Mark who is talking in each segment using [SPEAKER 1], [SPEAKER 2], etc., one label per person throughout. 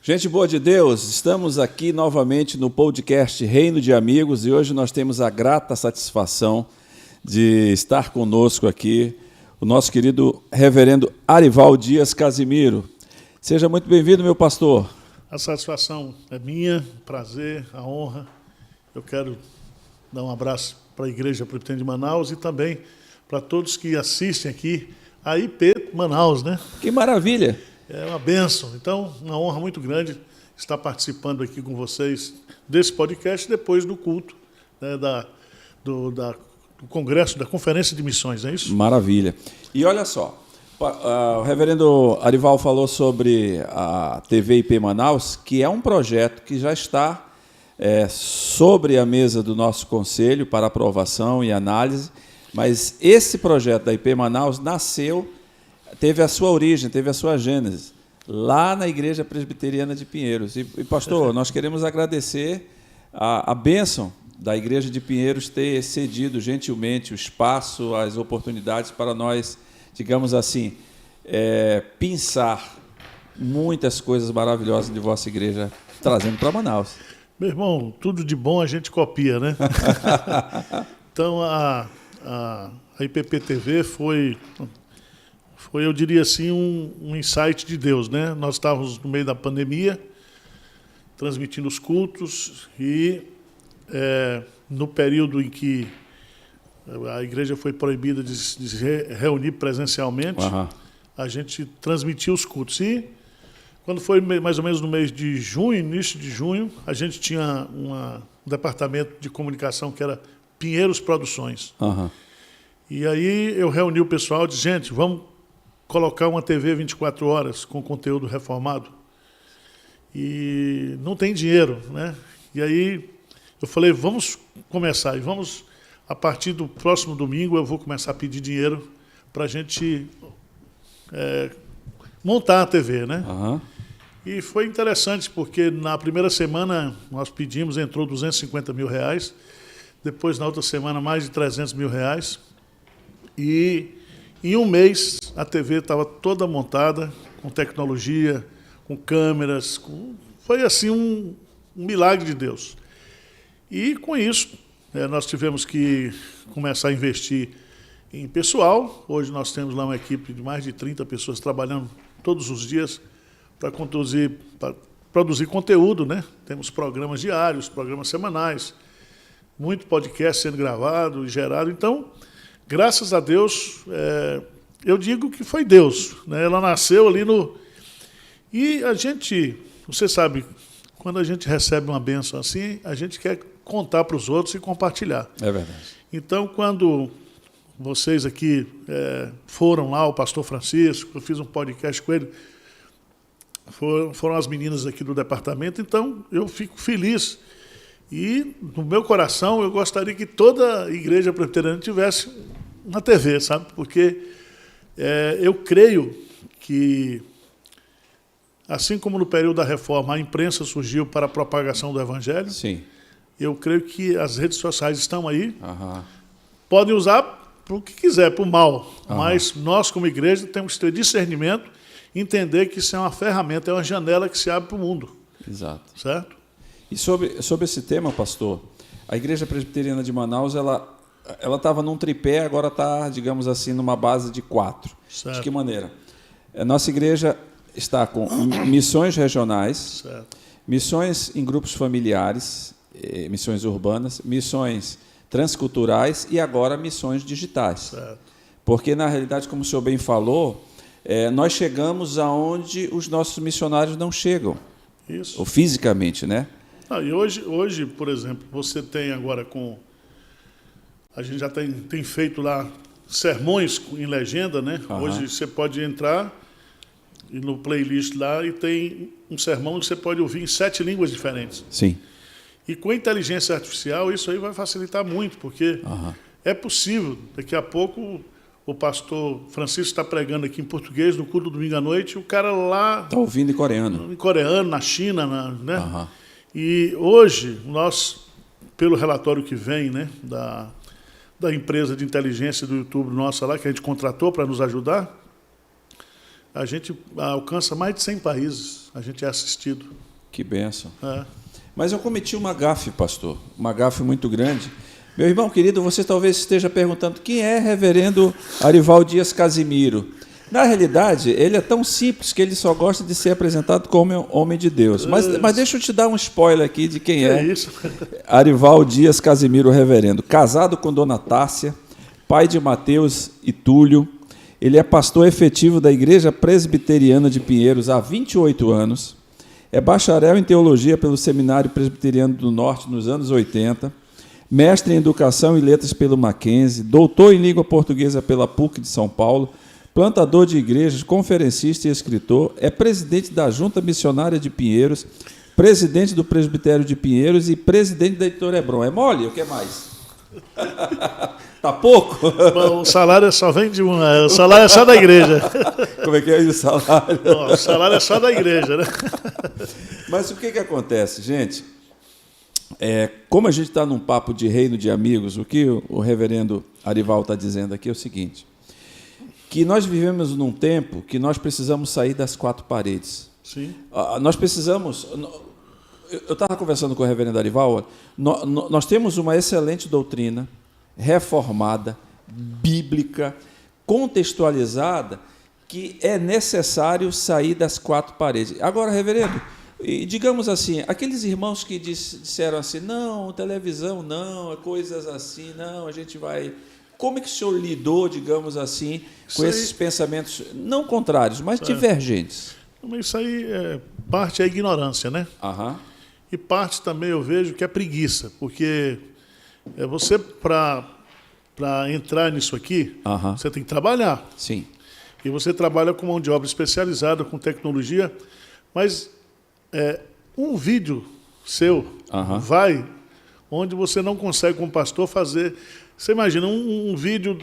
[SPEAKER 1] Gente boa de Deus, estamos aqui novamente no podcast Reino de Amigos e hoje nós temos a grata satisfação de estar conosco aqui o nosso querido reverendo Arival Dias Casimiro. Seja muito bem-vindo, meu pastor.
[SPEAKER 2] A satisfação é minha, prazer, a honra. Eu quero dar um abraço para a Igreja Presbiteriana de Manaus e também para todos que assistem aqui a IP Manaus, né?
[SPEAKER 1] Que maravilha!
[SPEAKER 2] É uma bênção. Então, uma honra muito grande estar participando aqui com vocês desse podcast depois do culto, né, do Congresso, da Conferência de Missões, é isso?
[SPEAKER 1] Maravilha. E olha só, o reverendo Arival falou sobre a TV IP Manaus, que é um projeto que já está sobre a mesa do nosso conselho para aprovação e análise, mas esse projeto da IP Manaus teve a sua origem, teve a sua gênese, lá na Igreja Presbiteriana de Pinheiros. E pastor, nós queremos agradecer a bênção da Igreja de Pinheiros ter cedido gentilmente o espaço, as oportunidades para nós, digamos assim, pensar muitas coisas maravilhosas de vossa igreja, trazendo para Manaus.
[SPEAKER 2] Meu irmão, tudo de bom a gente copia, né? Então, a IPP-TV foi, eu diria assim, um insight de Deus, né? Nós estávamos no meio da pandemia, transmitindo os cultos e no período em que a igreja foi proibida de se reunir presencialmente, a gente transmitia os cultos. E quando foi mais ou menos no mês de junho, início de junho, a gente tinha um departamento de comunicação que era Pinheiros Produções. E aí eu reuni o pessoal e disse, gente, vamos colocar uma TV 24 horas com conteúdo reformado. E não tem dinheiro, né? E aí eu falei, vamos começar. E vamos, a partir do próximo domingo, eu vou começar a pedir dinheiro para a gente montar a TV, né? E foi interessante, porque na primeira semana nós pedimos, entrou R$250 mil. Depois, na outra semana, mais de R$300 mil. E em um mês, a TV estava toda montada, com tecnologia, com câmeras. Foi assim um milagre de Deus. E com isso, nós tivemos que começar a investir em pessoal. Hoje nós temos lá uma equipe de mais de 30 pessoas trabalhando todos os dias para produzir conteúdo, né? Temos programas diários, programas semanais, muito podcast sendo gravado e gerado. Então, graças a Deus, eu digo que foi Deus, né? Ela nasceu ali no... E a gente, você sabe, quando a gente recebe uma bênção assim, a gente quer contar para os outros e compartilhar.
[SPEAKER 1] É verdade.
[SPEAKER 2] Então, quando vocês aqui foram lá, o pastor Francisco, eu fiz um podcast com ele, foram as meninas aqui do departamento, então eu fico feliz. E, no meu coração, eu gostaria que toda a igreja presbiteriana tivesse uma TV, sabe? Porque eu creio que, assim como no período da reforma a imprensa surgiu para a propagação do evangelho,
[SPEAKER 1] sim,
[SPEAKER 2] eu creio que as redes sociais estão aí, podem usar para o que quiser, para o mal, mas nós, como igreja, temos que ter discernimento, entender que isso é uma ferramenta, é uma janela que se abre para o mundo.
[SPEAKER 1] Exato.
[SPEAKER 2] Certo?
[SPEAKER 1] E sobre esse tema, pastor, a Igreja Presbiteriana de Manaus, ela estava num tripé, agora está, digamos assim, numa base de 4.
[SPEAKER 2] Certo.
[SPEAKER 1] De que maneira? A nossa igreja está com missões regionais,
[SPEAKER 2] Certo.
[SPEAKER 1] missões em grupos familiares, missões urbanas, missões transculturais e agora missões digitais.
[SPEAKER 2] Certo.
[SPEAKER 1] Porque, na realidade, como o senhor bem falou, nós chegamos aonde os nossos missionários não chegam.
[SPEAKER 2] Isso.
[SPEAKER 1] Ou fisicamente, né?
[SPEAKER 2] E hoje, por exemplo, você tem agora a gente já tem feito lá sermões em legenda, né? Hoje você pode entrar e no playlist lá e tem um sermão que você pode ouvir em 7 línguas diferentes.
[SPEAKER 1] Sim.
[SPEAKER 2] E com a inteligência artificial isso aí vai facilitar muito, porque é possível, daqui a pouco o pastor Francisco está pregando aqui em português no culto do domingo à noite, e o cara lá...
[SPEAKER 1] Está ouvindo em coreano.
[SPEAKER 2] Em coreano, na China, né? E hoje, nós, pelo relatório que vem, né, da empresa de inteligência do YouTube nossa lá, que a gente contratou para nos ajudar, a gente alcança mais de 100 países, a gente é assistido.
[SPEAKER 1] Que bênção.
[SPEAKER 2] É.
[SPEAKER 1] Mas eu cometi uma gafe, pastor, uma gafe muito grande. Meu irmão querido, você talvez esteja perguntando quem é reverendo Arival Dias Casimiro. Na realidade, ele é tão simples que ele só gosta de ser apresentado como homem de Deus. Mas deixa eu te dar um spoiler aqui de quem é
[SPEAKER 2] isso?
[SPEAKER 1] Arival Dias Casimiro, reverendo. Casado com Dona Tárcia, pai de Mateus e Túlio. Ele é pastor efetivo da Igreja Presbiteriana de Pinheiros há 28 anos. É bacharel em teologia pelo Seminário Presbiteriano do Norte nos anos 80. Mestre em Educação e Letras pelo Mackenzie, doutor em Língua Portuguesa pela PUC de São Paulo, plantador de igrejas, conferencista e escritor, é presidente da Junta Missionária de Pinheiros, presidente do Presbitério de Pinheiros e presidente da Editora Hebron. É mole? O que mais? Tá pouco?
[SPEAKER 2] O salário só vem de uma. O salário é só da igreja.
[SPEAKER 1] Como é que é o salário?
[SPEAKER 2] O salário é só da igreja, né?
[SPEAKER 1] Mas o que acontece, gente? Como a gente está num papo de reino de amigos, o que o reverendo Arival está dizendo aqui é o seguinte, que nós vivemos num tempo que nós precisamos sair das quatro paredes.
[SPEAKER 2] Sim.
[SPEAKER 1] Nós precisamos... Eu estava conversando com o reverendo Arival, nós temos uma excelente doutrina, reformada, bíblica, contextualizada, que é necessário sair das quatro paredes. Agora, reverendo, e digamos assim, aqueles irmãos que disseram assim, não, televisão não, coisas assim, não, a gente vai... Como é que o senhor lidou, digamos assim, com esses pensamentos, não contrários, mas divergentes?
[SPEAKER 2] Isso aí, parte é ignorância, né?
[SPEAKER 1] Aham.
[SPEAKER 2] E parte também eu vejo que é preguiça, porque você, para entrar nisso aqui, você tem que trabalhar.
[SPEAKER 1] Sim.
[SPEAKER 2] E você trabalha com mão de obra especializada, com tecnologia, mas... um vídeo seu vai onde você não consegue, como pastor, fazer... Você imagina, um vídeo,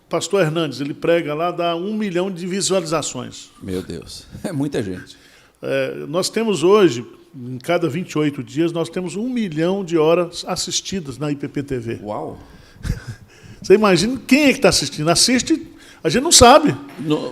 [SPEAKER 2] pastor Hernandes, ele prega lá, dá 1 milhão de visualizações.
[SPEAKER 1] Meu Deus, é muita gente.
[SPEAKER 2] Nós temos hoje, em cada 28 dias, nós temos 1 milhão de horas assistidas na IPP-TV.
[SPEAKER 1] Uau!
[SPEAKER 2] Você imagina quem é que está assistindo? Assiste, a gente não sabe.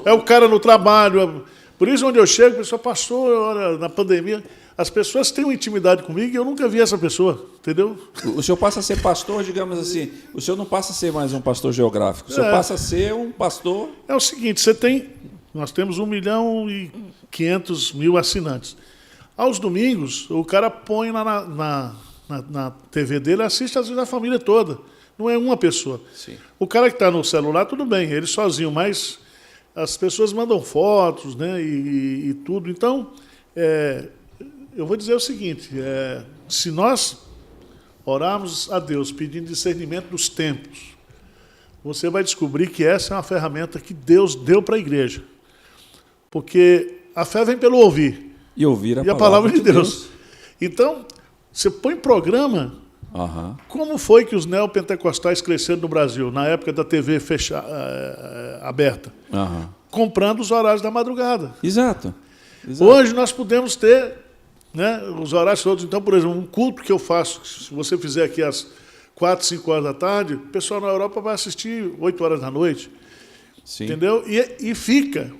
[SPEAKER 2] É o cara no trabalho... Por isso, onde eu chego, a pessoa passou na pandemia. As pessoas têm uma intimidade comigo e eu nunca vi essa pessoa, entendeu?
[SPEAKER 1] O senhor passa a ser pastor, digamos assim, o senhor não passa a ser mais um pastor geográfico, o senhor passa a ser um pastor...
[SPEAKER 2] É o seguinte, nós temos 1.500.000 assinantes. Aos domingos, o cara põe lá na TV dele, assiste às vezes a família toda. Não é uma pessoa.
[SPEAKER 1] Sim.
[SPEAKER 2] O cara que está no celular, tudo bem, ele sozinho, mas... As pessoas mandam fotos, né, e tudo. Então, eu vou dizer o seguinte, se nós orarmos a Deus pedindo discernimento dos tempos, você vai descobrir que essa é uma ferramenta que Deus deu para a igreja. Porque a fé vem pelo ouvir.
[SPEAKER 1] E ouvir
[SPEAKER 2] a palavra de Deus. Então, você põe programa... Como foi que os neopentecostais cresceram no Brasil, na época da TV aberta? Comprando os horários da madrugada.
[SPEAKER 1] Exato.
[SPEAKER 2] Hoje nós podemos ter, né, os horários todos. Então, por exemplo, um culto que eu faço, se você fizer aqui às 4, 5 horas da tarde, o pessoal na Europa vai assistir 8 horas da noite.
[SPEAKER 1] Sim.
[SPEAKER 2] Entendeu? E fica.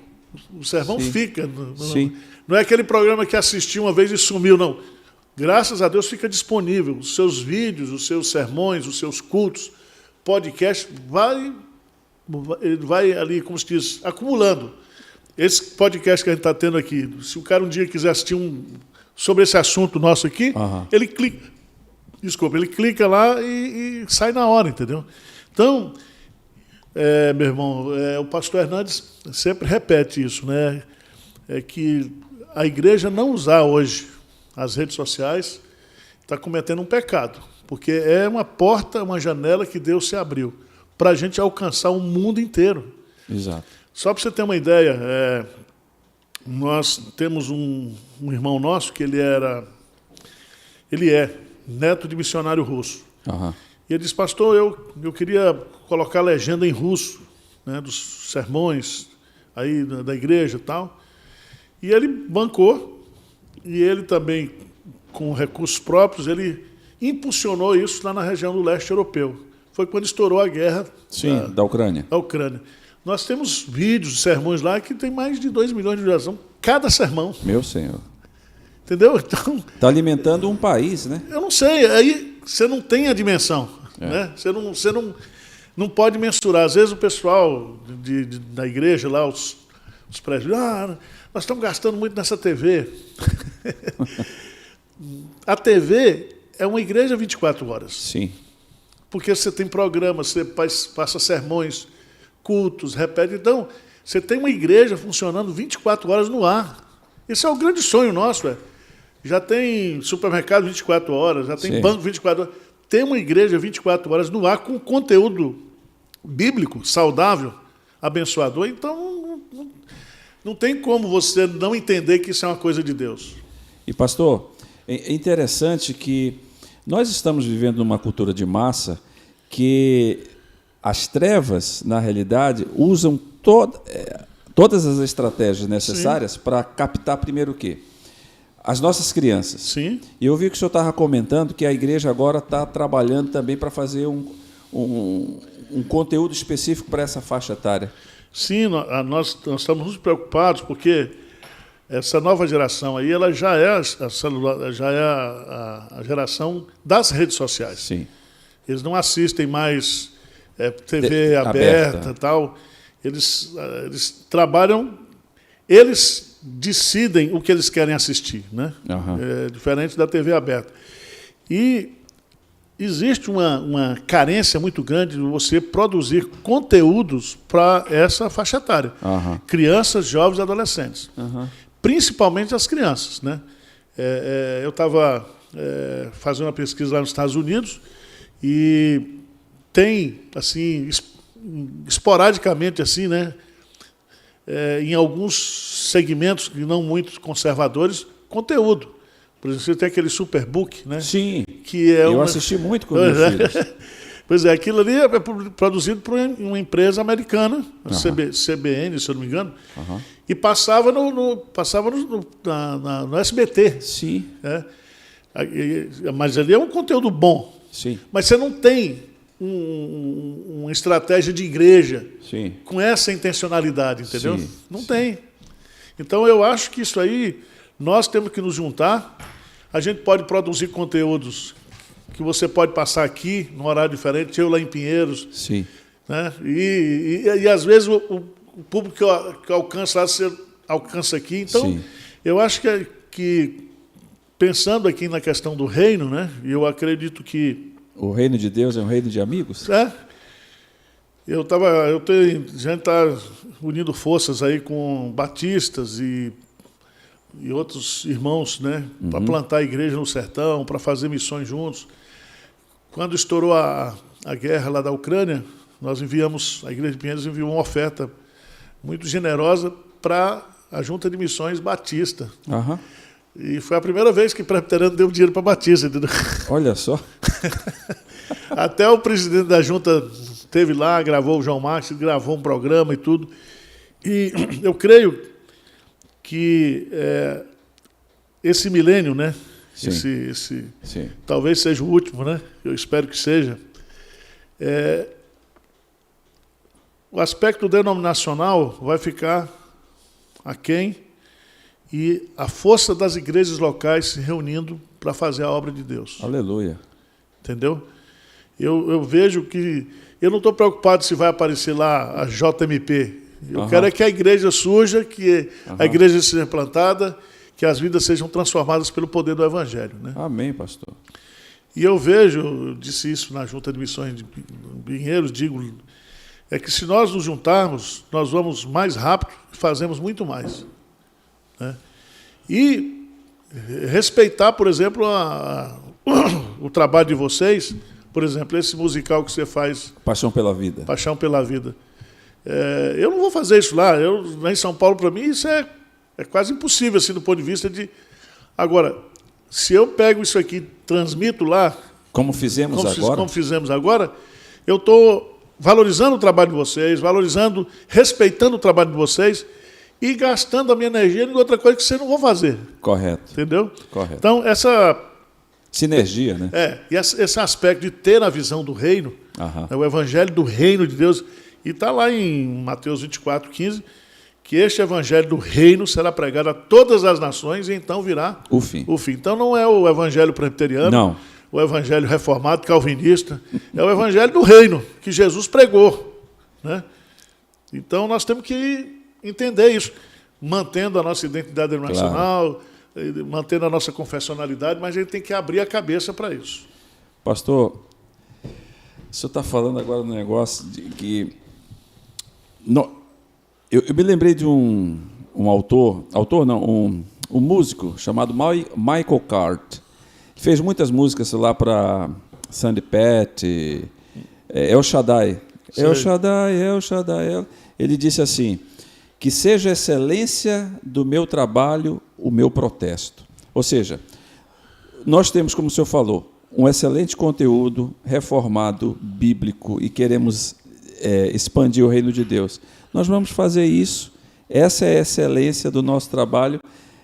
[SPEAKER 2] O sermão fica.
[SPEAKER 1] Sim.
[SPEAKER 2] Não é aquele programa que assistiu uma vez e sumiu, não. Graças a Deus fica disponível. Os seus vídeos, os seus sermões, os seus cultos, podcast, vai ali, como se diz, acumulando. Esse podcast que a gente está tendo aqui, se o cara um dia quiser assistir sobre esse assunto nosso aqui, ele clica lá e sai na hora, entendeu? Então, meu irmão, o pastor Hernandes sempre repete isso, né? É que a igreja não usar hoje as redes sociais está cometendo um pecado, porque é uma porta, uma janela que Deus se abriu para a gente alcançar o mundo inteiro.
[SPEAKER 1] Exato.
[SPEAKER 2] Só para você ter uma ideia, nós temos um irmão nosso que ele é neto de missionário russo. E ele disse, pastor, eu queria colocar legenda em russo, né, dos sermões aí da igreja e tal. E ele bancou. E ele também, com recursos próprios, ele impulsionou isso lá na região do leste europeu. Foi quando estourou a guerra
[SPEAKER 1] da Ucrânia.
[SPEAKER 2] Da Ucrânia. Nós temos vídeos de sermões lá que tem mais de 2 milhões de visualizações cada sermão.
[SPEAKER 1] Meu Senhor.
[SPEAKER 2] Entendeu? Então,
[SPEAKER 1] está alimentando um país, né?
[SPEAKER 2] Eu não sei, aí você não tem a dimensão. Né? Você não pode mensurar. Às vezes o pessoal da igreja lá, os prédios, nós estamos gastando muito nessa TV. A TV é uma igreja 24 horas.
[SPEAKER 1] Sim.
[SPEAKER 2] Porque você tem programas, você passa sermões, cultos, repete. Então, você tem uma igreja funcionando 24 horas no ar. Esse é o grande sonho nosso. Já tem supermercado 24 horas, já tem banco 24 horas. Tem uma igreja 24 horas no ar com conteúdo bíblico, saudável, abençoador. Então, não tem como você não entender que isso é uma coisa de Deus.
[SPEAKER 1] E, pastor, é interessante que nós estamos vivendo numa cultura de massa que as trevas, na realidade, usam todas as estratégias necessárias para captar primeiro o quê? As nossas crianças.
[SPEAKER 2] Sim.
[SPEAKER 1] E eu vi que o senhor estava comentando que a igreja agora está trabalhando também para fazer um conteúdo específico para essa faixa etária.
[SPEAKER 2] Sim, nós estamos muito preocupados porque essa nova geração aí, ela já é a geração das redes sociais.
[SPEAKER 1] Sim.
[SPEAKER 2] Eles não assistem mais TV aberta e tal. Eles trabalham, eles decidem o que eles querem assistir, né?
[SPEAKER 1] Uhum.
[SPEAKER 2] Diferente da TV aberta. E existe uma carência muito grande de você produzir conteúdos para essa faixa etária.
[SPEAKER 1] Uhum.
[SPEAKER 2] Crianças, jovens e adolescentes.
[SPEAKER 1] Uhum.
[SPEAKER 2] Principalmente as crianças, né? Eu estava fazendo uma pesquisa lá nos Estados Unidos e tem, assim, esporadicamente, assim, né? Em alguns segmentos não muito conservadores, conteúdo. Por exemplo, você tem aquele Superbook, né?
[SPEAKER 1] Sim,
[SPEAKER 2] que
[SPEAKER 1] eu assisti muito com meus filhos.
[SPEAKER 2] Pois é, aquilo ali é produzido por uma empresa americana, a CBN, se eu não me engano, e passava no SBT.
[SPEAKER 1] Sim.
[SPEAKER 2] Mas ali é um conteúdo bom.
[SPEAKER 1] Sim.
[SPEAKER 2] Mas você não tem uma estratégia de igreja com essa intencionalidade, entendeu?
[SPEAKER 1] Sim.
[SPEAKER 2] Não tem. Então, eu acho que isso aí, nós temos que nos juntar. A gente pode produzir conteúdos que você pode passar aqui, num horário diferente, eu lá em Pinheiros.
[SPEAKER 1] Sim.
[SPEAKER 2] Né? E às vezes, o público que alcança lá, você alcança aqui. Então,
[SPEAKER 1] sim,
[SPEAKER 2] eu acho que, pensando aqui na questão do reino, né? Eu acredito que
[SPEAKER 1] o reino de Deus é um reino de amigos?
[SPEAKER 2] A gente está unindo forças aí com batistas e outros irmãos, né, para plantar a igreja no sertão, para fazer missões juntos. Quando estourou a guerra lá da Ucrânia, nós enviamos, a Igreja de Pinheiros enviou uma oferta muito generosa para a Junta de Missões Batista.
[SPEAKER 1] Uhum.
[SPEAKER 2] E foi a primeira vez que o presbiteriano deu dinheiro para Batista, entendeu?
[SPEAKER 1] Olha só.
[SPEAKER 2] Até o presidente da junta esteve lá, gravou o João Marcos, gravou um programa e tudo. E eu creio que esse milênio, né?
[SPEAKER 1] Sim.
[SPEAKER 2] Sim. Talvez seja o último, né? Eu espero que seja. O aspecto denominacional vai ficar aquém e a força das igrejas locais se reunindo para fazer a obra de Deus.
[SPEAKER 1] Aleluia.
[SPEAKER 2] Entendeu? Eu vejo que... Eu não estou preocupado se vai aparecer lá a JMP. Eu quero é que a igreja surja, que a igreja seja plantada, que as vidas sejam transformadas pelo poder do Evangelho. Né?
[SPEAKER 1] Amém, pastor.
[SPEAKER 2] E eu vejo, eu disse isso na Junta de Missões de Pinheiros, digo, é que se nós nos juntarmos, nós vamos mais rápido e fazemos muito mais. Né? E respeitar, por exemplo, o trabalho de vocês, por exemplo, esse musical que você faz...
[SPEAKER 1] Paixão pela Vida.
[SPEAKER 2] Paixão pela Vida. Eu não vou fazer isso lá. Lá em São Paulo, para mim, isso é quase impossível, assim, do ponto de vista de... Agora, se eu pego isso aqui, transmito lá... Como fizemos agora, eu estou valorizando o trabalho de vocês, respeitando o trabalho de vocês e gastando a minha energia em outra coisa que você não vou fazer.
[SPEAKER 1] Correto.
[SPEAKER 2] Entendeu?
[SPEAKER 1] Correto.
[SPEAKER 2] Então, essa...
[SPEAKER 1] sinergia, né?
[SPEAKER 2] E esse aspecto de ter a visão do reino, o evangelho do reino de Deus, E está lá em Mateus 24:15, que este evangelho do reino será pregado a todas as nações e então virá
[SPEAKER 1] o fim.
[SPEAKER 2] Então não é o evangelho presbiteriano,
[SPEAKER 1] não.
[SPEAKER 2] O evangelho reformado, calvinista, é o evangelho do reino, que Jesus pregou. Né? Então nós temos que entender isso, mantendo a nossa identidade denominacional, mantendo a nossa confessionalidade, mas a gente tem que abrir a cabeça para isso.
[SPEAKER 1] Pastor, o senhor está falando agora um negócio de que... Eu me lembrei de um músico chamado Michael Card. Fez muitas músicas lá para Sandy Pat, El Shaddai. El Shaddai, El Shaddai. Ele disse assim, que seja a excelência do meu trabalho o meu protesto. Ou seja, nós temos, como o senhor falou, um excelente conteúdo reformado, bíblico, e queremos expandir o reino de Deus. Nós vamos fazer isso. Essa é a excelência do nosso trabalho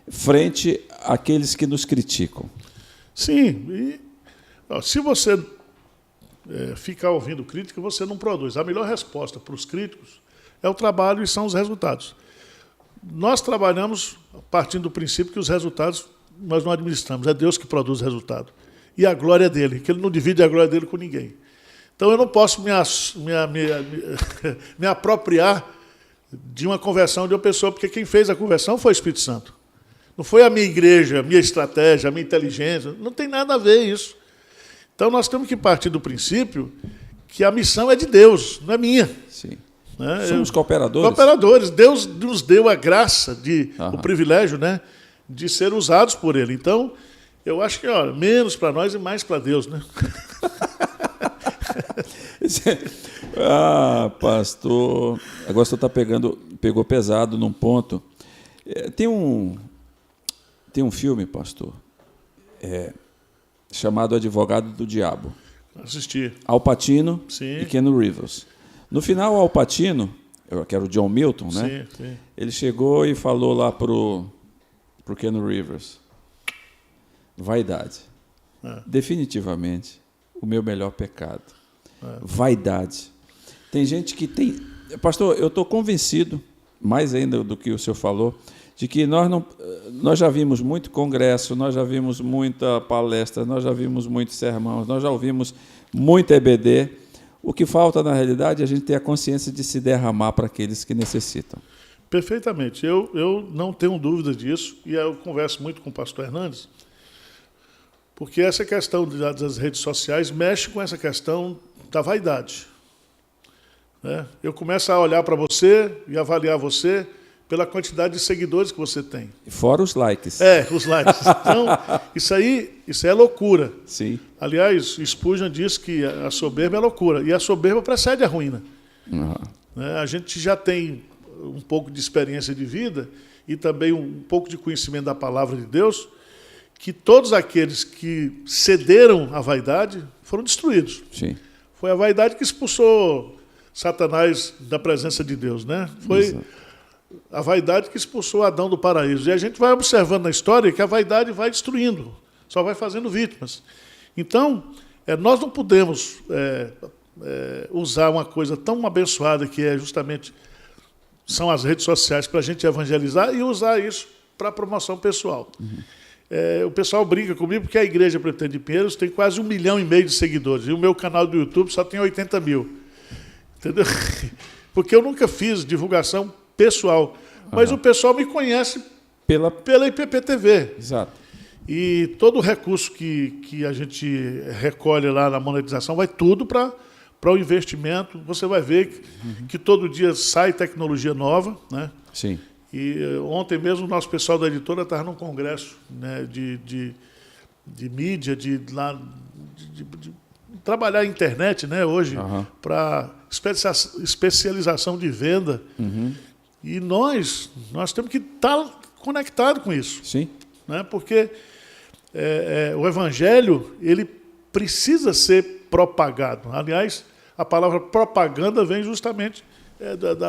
[SPEAKER 1] frente àqueles que nos criticam. Sim.
[SPEAKER 2] E, se você ficar ouvindo crítica, você não produz. A melhor resposta para os críticos é o trabalho e são os resultados. Nós trabalhamos partindo do princípio que os resultados nós não administramos. É Deus que produz o resultado. E a glória é dele, que ele não divide a glória dele com ninguém. Então eu não posso me apropriar de uma conversão de uma pessoa, porque quem fez a conversão foi o Espírito Santo. Não foi a minha igreja, a minha estratégia, a minha inteligência. Não tem nada a ver isso. Então nós temos que partir do princípio que a missão é de Deus, não é minha.
[SPEAKER 1] Sim. Somos cooperadores.
[SPEAKER 2] Cooperadores. Deus nos deu a graça, o privilégio, né, de ser usados por Ele. Então, eu acho que menos para nós e mais para Deus. Né?
[SPEAKER 1] Pastor, agora você pegou pesado num ponto. Tem um filme, pastor, chamado Advogado do Diabo.
[SPEAKER 2] Assisti.
[SPEAKER 1] Al Pacino
[SPEAKER 2] Sim.
[SPEAKER 1] E Keanu Reeves. No final, Al Pacino, que era o John Milton, né?
[SPEAKER 2] Sim.
[SPEAKER 1] Ele chegou e falou lá pro Keanu Reeves: vaidade. Definitivamente, o meu melhor pecado. Vaidade. Tem gente que tem... Pastor, eu estou convencido, mais ainda do que o senhor falou, de que nós já vimos muito congresso, nós já vimos muita palestra, nós já vimos muitos sermões, nós já ouvimos muito EBD. O que falta, na realidade, é a gente ter a consciência de se derramar para aqueles que necessitam.
[SPEAKER 2] Perfeitamente. Eu não tenho dúvida disso, e eu converso muito com o pastor Hernandes, porque essa questão das redes sociais mexe com essa questão da vaidade. Né? Eu começo a olhar para você e avaliar você pela quantidade de seguidores que você tem.
[SPEAKER 1] Fora os likes.
[SPEAKER 2] Os likes. Então, isso é loucura.
[SPEAKER 1] Sim.
[SPEAKER 2] Aliás, Spurgeon diz que a soberba é loucura, e a soberba precede a ruína. A gente já tem um pouco de experiência de vida e também um pouco de conhecimento da palavra de Deus, que todos aqueles que cederam à vaidade foram destruídos.
[SPEAKER 1] Sim.
[SPEAKER 2] Foi a vaidade que expulsou Satanás da presença de Deus, né? Foi a vaidade que expulsou Adão do paraíso. E a gente vai observando na história que a vaidade vai destruindo, só vai fazendo vítimas. Então, nós não podemos usar uma coisa tão abençoada que são as redes sociais para a gente evangelizar e usar isso para promoção pessoal. O pessoal brinca comigo porque a Igreja Presbiteriana de Pinheiros tem quase 1,5 milhão de seguidores, e o meu canal do YouTube só tem 80 mil. Entendeu? Porque eu nunca fiz divulgação pessoal, mas o pessoal me conhece pela IPP-TV.
[SPEAKER 1] Exato.
[SPEAKER 2] E todo o recurso que a gente recolhe lá na monetização vai tudo para o investimento. Você vai ver que todo dia sai tecnologia nova, né?
[SPEAKER 1] Sim.
[SPEAKER 2] E ontem mesmo o nosso pessoal da editora estava num congresso, né, de mídia, de trabalhar a internet, né, hoje, para especialização de venda. E nós temos que estar conectados com isso.
[SPEAKER 1] Sim.
[SPEAKER 2] Né, porque o Evangelho ele precisa ser propagado. Aliás, a palavra propaganda vem justamente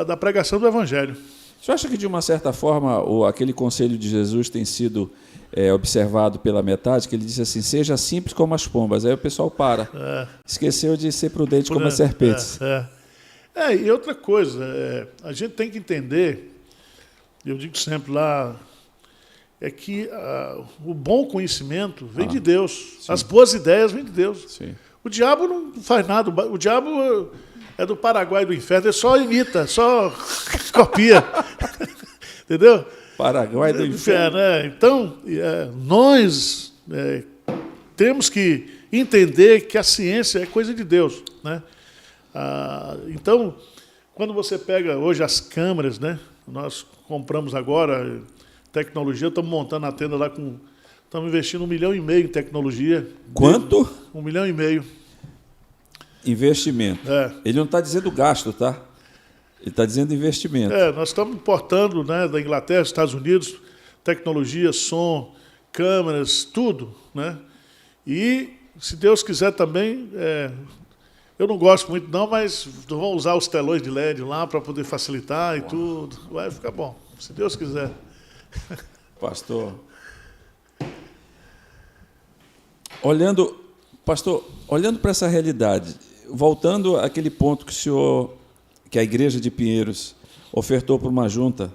[SPEAKER 2] da pregação do Evangelho.
[SPEAKER 1] Você acha que, de uma certa forma, aquele conselho de Jesus tem sido observado pela metade, que ele disse assim: seja simples como as pombas? Aí o pessoal para. Esqueceu de ser prudente como as serpentes.
[SPEAKER 2] E outra coisa, a gente tem que entender, eu digo sempre lá, é que o bom conhecimento vem de Deus, sim. As boas ideias vêm de Deus.
[SPEAKER 1] Sim.
[SPEAKER 2] O diabo não faz nada, o diabo é do Paraguai do inferno, ele só imita, só copia, entendeu?
[SPEAKER 1] Paraguai do inferno.
[SPEAKER 2] Então, nós temos que entender que a ciência é coisa de Deus, né? Então, quando você pega hoje as câmeras, né? Nós compramos agora tecnologia, estamos montando a tenda lá estamos investindo 1,5 milhão em tecnologia.
[SPEAKER 1] Quanto?
[SPEAKER 2] 1,5 milhão.
[SPEAKER 1] Investimento. Ele não está dizendo gasto, tá? Ele está dizendo investimento.
[SPEAKER 2] Nós estamos importando, né, da Inglaterra, Estados Unidos, tecnologia, som, câmeras, tudo, né? E, se Deus quiser também, eu não gosto muito não, mas vamos usar os telões de LED lá para poder facilitar e tudo. Vai ficar bom, se Deus quiser.
[SPEAKER 1] Pastor, olhando para essa realidade, voltando àquele ponto que a Igreja de Pinheiros ofertou para uma junta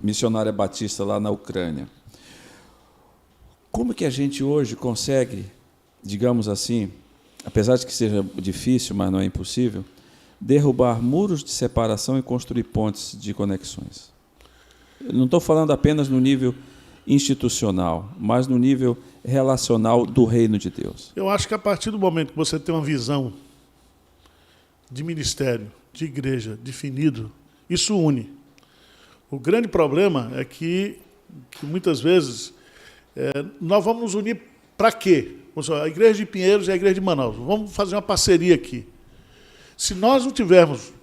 [SPEAKER 1] missionária batista lá na Ucrânia, como que a gente hoje consegue, digamos assim, apesar de que seja difícil, mas não é impossível, derrubar muros de separação e construir pontes de conexões? Eu não estou falando apenas no nível institucional, mas no nível relacional do reino de Deus.
[SPEAKER 2] Eu acho que a partir do momento que você tem uma visão de ministério, de igreja definido, isso une. O grande problema é que muitas vezes nós vamos nos unir para quê? A igreja de Pinheiros e a igreja de Manaus. Vamos fazer uma parceria aqui. Se nós não tivermos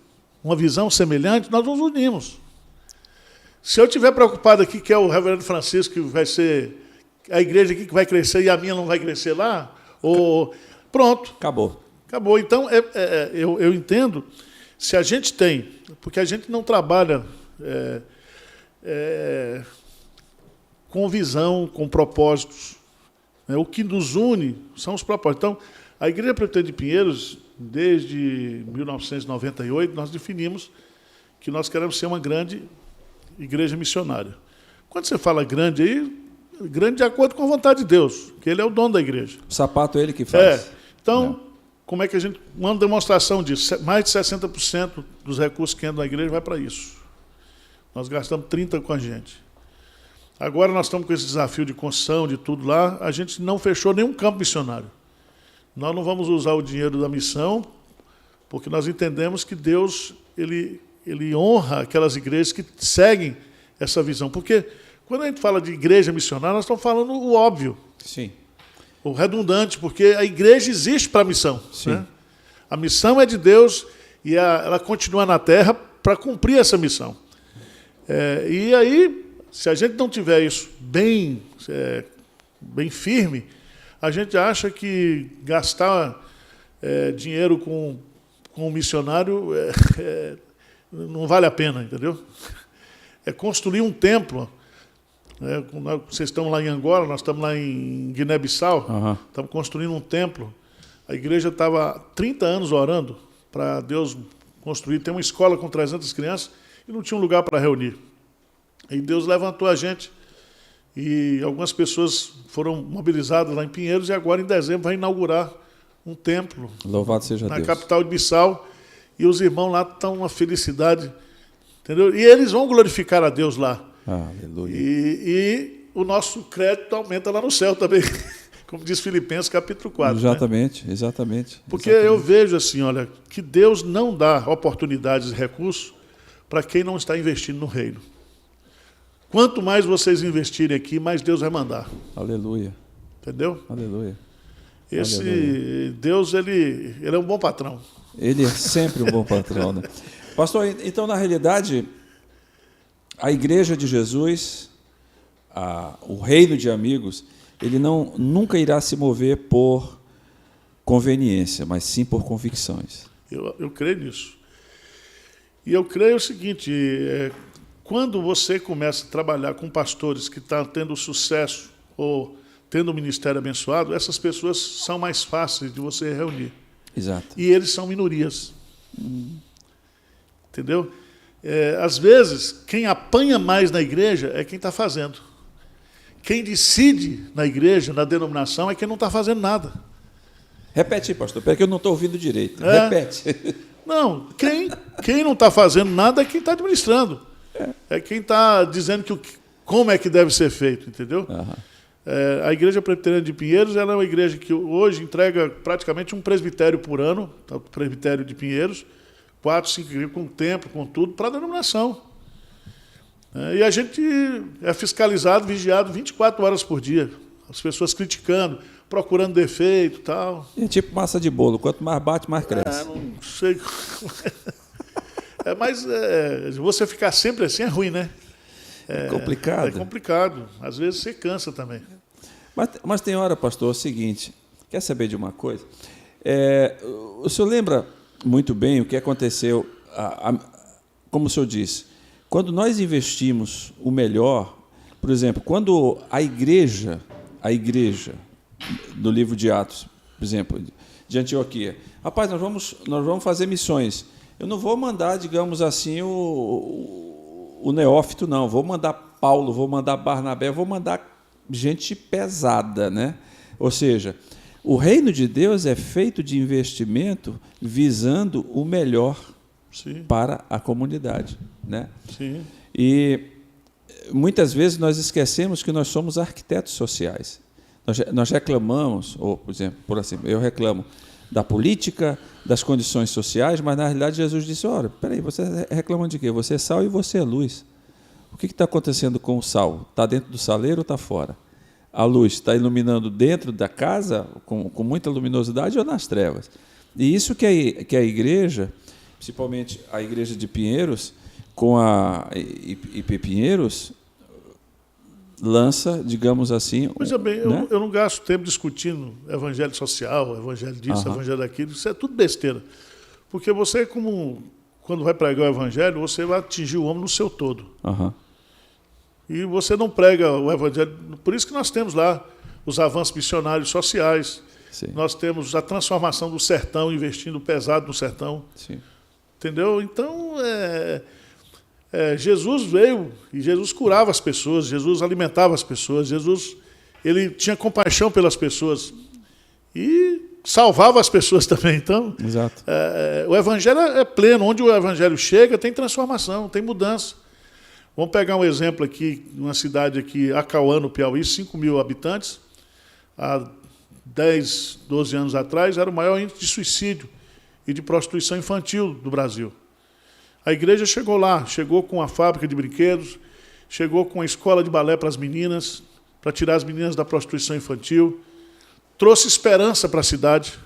[SPEAKER 2] uma visão semelhante, nós nos unimos. Se eu estiver preocupado aqui, que é o reverendo Francisco, que vai ser a igreja aqui que vai crescer e a minha não vai crescer lá, pronto. Acabou. Então, eu entendo, se a gente tem, porque a gente não trabalha com visão, com propósitos. Né? O que nos une são os propósitos. Então, a Igreja Presbiteriana de Pinheiros, desde 1998, nós definimos que nós queremos ser uma grande igreja missionária. Quando você fala grande aí, grande de acordo com a vontade de Deus, que Ele é o dono da igreja.
[SPEAKER 1] O sapato é Ele que faz.
[SPEAKER 2] Então, como é que a gente... Uma demonstração disso, mais de 60% dos recursos que entram na igreja vai para isso. Nós gastamos 30% com a gente. Agora nós estamos com esse desafio de construção, de tudo lá, a gente não fechou nenhum campo missionário. Nós não vamos usar o dinheiro da missão, porque nós entendemos que Deus, ele honra aquelas igrejas que seguem essa visão. Porque quando a gente fala de igreja missionária, nós estamos falando o óbvio.
[SPEAKER 1] Sim.
[SPEAKER 2] O redundante, porque a igreja existe para a missão.
[SPEAKER 1] Sim.
[SPEAKER 2] Né? A missão é de Deus e ela continua na terra para cumprir essa missão. E aí, se a gente não tiver isso bem firme, a gente acha que gastar dinheiro com um missionário não vale a pena, entendeu? É construir um templo. Vocês estão lá em Angola, nós estamos lá em Guiné-Bissau, estamos construindo um templo. A igreja estava há 30 anos orando para Deus construir. Tem uma escola com 300 crianças e não tinha um lugar para reunir. Aí Deus levantou a gente e algumas pessoas foram mobilizadas lá em Pinheiros e agora, em dezembro, vai inaugurar um templo.
[SPEAKER 1] Louvado seja Deus.
[SPEAKER 2] Na capital de Bissau. E os irmãos lá estão uma felicidade. Entendeu? E eles vão glorificar a Deus lá.
[SPEAKER 1] Aleluia.
[SPEAKER 2] E o nosso crédito aumenta lá no céu também. Como diz Filipenses, capítulo 4.
[SPEAKER 1] Exatamente,
[SPEAKER 2] né?
[SPEAKER 1] Exatamente.
[SPEAKER 2] Porque eu vejo assim, olha, que Deus não dá oportunidades e recursos para quem não está investindo no reino. Quanto mais vocês investirem aqui, mais Deus vai mandar.
[SPEAKER 1] Aleluia.
[SPEAKER 2] Entendeu?
[SPEAKER 1] Aleluia.
[SPEAKER 2] Aleluia. Deus, ele é um bom patrão.
[SPEAKER 1] Ele é sempre um bom patrão, né? Pastor, então, na realidade, a Igreja de Jesus, o reino de amigos, ele nunca irá se mover por conveniência, mas sim por convicções.
[SPEAKER 2] Eu creio nisso. E eu creio o seguinte, quando você começa a trabalhar com pastores que estão tendo sucesso ou tendo um ministério abençoado, essas pessoas são mais fáceis de você reunir.
[SPEAKER 1] Exato.
[SPEAKER 2] E eles são minorias. Entendeu? Às vezes, quem apanha mais na igreja é quem está fazendo. Quem decide na igreja, na denominação, é quem não está fazendo nada.
[SPEAKER 1] Repete aí, pastor, porque eu não estou ouvindo direito. Repete.
[SPEAKER 2] Não, quem não está fazendo nada é quem está administrando. É quem está dizendo como é que deve ser feito, entendeu? A Igreja Presbiteriana de Pinheiros, ela é uma igreja que hoje entrega praticamente um presbitério por ano, o presbitério de Pinheiros, 4, 5 igrejas, com templo, com tudo, para a denominação. E a gente é fiscalizado, vigiado 24 horas por dia. As pessoas criticando, procurando defeito e tal.
[SPEAKER 1] É tipo massa de bolo, quanto mais bate, mais cresce.
[SPEAKER 2] Não sei. Mas você ficar sempre assim é ruim, né?
[SPEAKER 1] É complicado.
[SPEAKER 2] É complicado. Às vezes você cansa também.
[SPEAKER 1] Mas tem hora, pastor, é o seguinte, quer saber de uma coisa? O senhor lembra muito bem o que aconteceu, como o senhor disse, quando nós investimos o melhor, por exemplo, quando a igreja do livro de Atos, por exemplo, de Antioquia, rapaz, nós vamos fazer missões. Eu não vou mandar, digamos assim, o neófito, não. Vou mandar Paulo, vou mandar Barnabé, vou mandar gente pesada, né? Ou seja, o reino de Deus é feito de investimento visando o melhor
[SPEAKER 2] Sim.
[SPEAKER 1] para a comunidade, né?
[SPEAKER 2] Sim.
[SPEAKER 1] E muitas vezes nós esquecemos que nós somos arquitetos sociais. Nós reclamamos, ou, por exemplo, eu reclamo da política, das condições sociais, mas na realidade Jesus disse, olha, peraí, você reclama de quê? Você é sal e você é luz. O que está acontecendo com o sal? Está dentro do saleiro ou está fora? A luz está iluminando dentro da casa, com muita luminosidade, ou nas trevas? E isso que a igreja, principalmente a igreja de Pinheiros, com a IP Pinheiros, lança, digamos assim...
[SPEAKER 2] Pois é bem,
[SPEAKER 1] né?
[SPEAKER 2] eu não gasto tempo discutindo evangelho social, evangelho disso, evangelho daquilo, isso é tudo besteira. Porque você, quando vai pregar o evangelho, você vai atingir o homem no seu todo. E você não prega o evangelho... Por isso que nós temos lá os avanços missionários sociais,
[SPEAKER 1] Sim.
[SPEAKER 2] Nós temos a transformação do sertão, investindo pesado no sertão.
[SPEAKER 1] Sim.
[SPEAKER 2] Entendeu? Então, Jesus veio e Jesus curava as pessoas, Jesus alimentava as pessoas, Jesus ele tinha compaixão pelas pessoas e salvava as pessoas também. Então,
[SPEAKER 1] Exato.
[SPEAKER 2] O evangelho é pleno. Onde o evangelho chega, tem transformação, tem mudança. Vamos pegar um exemplo aqui, uma cidade aqui, Acauã, no Piauí, 5 mil habitantes. Há 10, 12 anos atrás, era o maior índice de suicídio e de prostituição infantil do Brasil. A igreja chegou lá, chegou com a fábrica de brinquedos, chegou com a escola de balé para as meninas, para tirar as meninas da prostituição infantil, trouxe esperança para a cidade.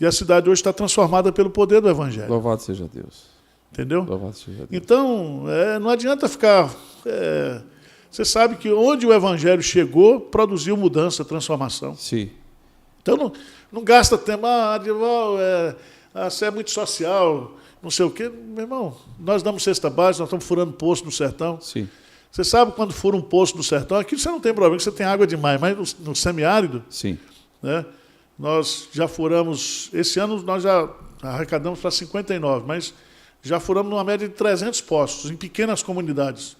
[SPEAKER 2] E a cidade hoje está transformada pelo poder do evangelho.
[SPEAKER 1] Louvado seja Deus.
[SPEAKER 2] Entendeu?
[SPEAKER 1] Louvado seja Deus.
[SPEAKER 2] Então, não adianta ficar... você sabe que onde o evangelho chegou, produziu mudança, transformação.
[SPEAKER 1] Sim.
[SPEAKER 2] Então, não gasta tempo, você é muito social, não sei o quê. Meu irmão, nós damos cesta básica, nós estamos furando poço no sertão.
[SPEAKER 1] Sim.
[SPEAKER 2] Você sabe quando fura um poço no sertão, aqui você não tem problema, você tem água demais, mas no semiárido,
[SPEAKER 1] Sim.
[SPEAKER 2] né, nós já furamos, esse ano nós já arrecadamos para 59, mas já furamos numa média de 300 poços, em pequenas comunidades.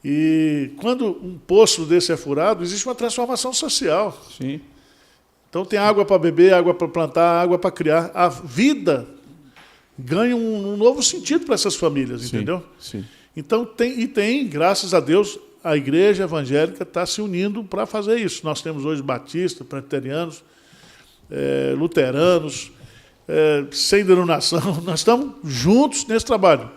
[SPEAKER 2] E quando um poço desse é furado, existe uma transformação social.
[SPEAKER 1] Sim.
[SPEAKER 2] Então tem água para beber, água para plantar, água para criar. A vida ganha um novo sentido para essas famílias,
[SPEAKER 1] Sim.
[SPEAKER 2] entendeu?
[SPEAKER 1] Sim.
[SPEAKER 2] Então tem, graças a Deus, a igreja evangélica está se unindo para fazer isso. Nós temos hoje batistas, presbiterianos, luteranos, sem denominação. Nós estamos juntos nesse trabalho.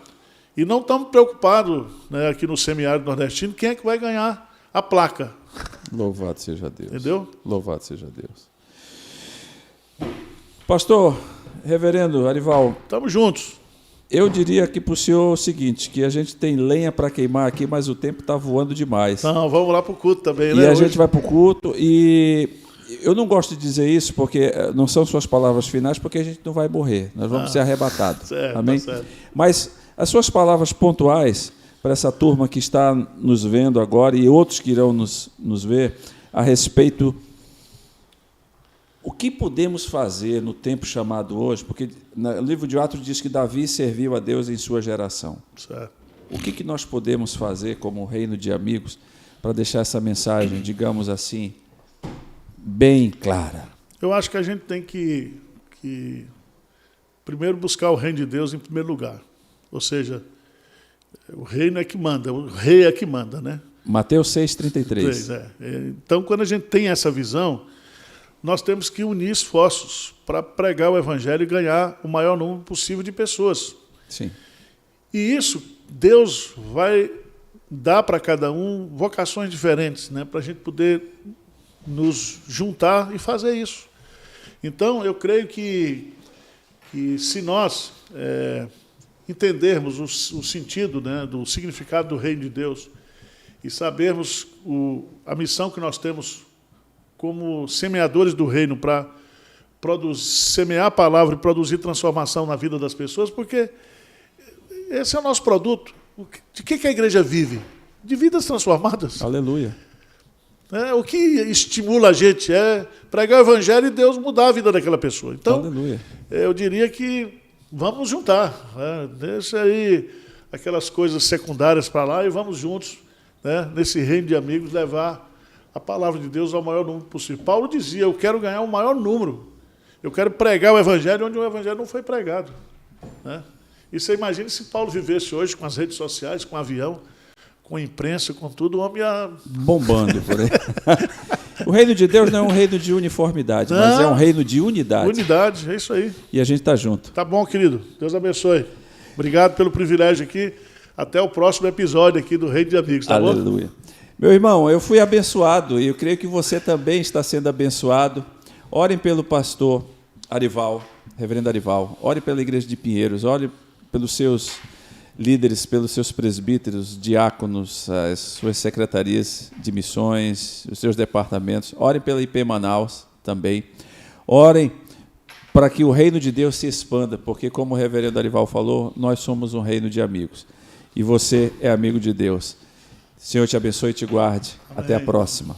[SPEAKER 2] E não estamos preocupados, né, aqui no semiárido nordestino, quem é que vai ganhar a placa.
[SPEAKER 1] Louvado seja Deus.
[SPEAKER 2] Entendeu?
[SPEAKER 1] Louvado seja Deus. Pastor, reverendo Arival.
[SPEAKER 2] Estamos juntos.
[SPEAKER 1] Eu diria aqui para o senhor o seguinte, que a gente tem lenha para queimar aqui, mas o tempo está voando demais.
[SPEAKER 2] Não, vamos lá para o culto também,
[SPEAKER 1] e
[SPEAKER 2] né?
[SPEAKER 1] a
[SPEAKER 2] hoje.
[SPEAKER 1] gente vai para o culto e eu não gosto de dizer isso, porque não são suas palavras finais, porque a gente não vai morrer, nós vamos ser arrebatados.
[SPEAKER 2] Certo,
[SPEAKER 1] amém?
[SPEAKER 2] tá certo.
[SPEAKER 1] Mas as suas palavras pontuais para essa turma que está nos vendo agora e outros que irão nos ver a respeito O que podemos fazer no tempo chamado hoje? Porque no livro de Atos diz que Davi serviu a Deus em sua geração.
[SPEAKER 2] Certo.
[SPEAKER 1] O que nós podemos fazer como reino de amigos para deixar essa mensagem, digamos assim, bem clara?
[SPEAKER 2] Eu acho que a gente tem que primeiro buscar o reino de Deus em primeiro lugar. Ou seja, o reino é que manda, o rei é que manda, né?
[SPEAKER 1] Mateus 6,33.
[SPEAKER 2] Então, quando a gente tem essa visão, nós temos que unir esforços para pregar o evangelho e ganhar o maior número possível de pessoas.
[SPEAKER 1] Sim.
[SPEAKER 2] E isso, Deus vai dar para cada um vocações diferentes, né, para a gente poder nos juntar e fazer isso. Então, eu creio que se nós entendermos o sentido, né, do significado do reino de Deus e sabermos a missão que nós temos como semeadores do reino para semear a palavra e produzir transformação na vida das pessoas, porque esse é o nosso produto. De que a igreja vive? De vidas transformadas.
[SPEAKER 1] Aleluia.
[SPEAKER 2] O que estimula a gente é pregar o evangelho e Deus mudar a vida daquela pessoa. Então,
[SPEAKER 1] aleluia.
[SPEAKER 2] Eu diria que vamos juntar. Deixa aí aquelas coisas secundárias para lá e vamos juntos, né, nesse reino de amigos, levar a palavra de Deus ao maior número possível. Paulo dizia, eu quero ganhar o maior número. Eu quero pregar o evangelho onde o evangelho não foi pregado. Né? E você imagina se Paulo vivesse hoje com as redes sociais, com avião, com imprensa, com tudo, o homem ia...
[SPEAKER 1] bombando por aí. O reino de Deus não é um reino de uniformidade, mas é um reino de unidade.
[SPEAKER 2] Unidade, é isso aí.
[SPEAKER 1] E a gente está junto.
[SPEAKER 2] Tá bom, querido. Deus abençoe. Obrigado pelo privilégio aqui. Até o próximo episódio aqui do Reino de Amigos, tá bom?
[SPEAKER 1] Aleluia. Meu irmão, eu fui abençoado e eu creio que você também está sendo abençoado. Orem pelo pastor Arival, reverendo Arival. Ore pela igreja de Pinheiros. Ore pelos seus líderes, pelos seus presbíteros, diáconos, as suas secretarias de missões, os seus departamentos. Orem pela IP Manaus também. Orem para que o reino de Deus se expanda, porque, como o reverendo Arival falou, nós somos um reino de amigos. E você é amigo de Deus. Senhor te abençoe e te guarde. Amém. Até a próxima.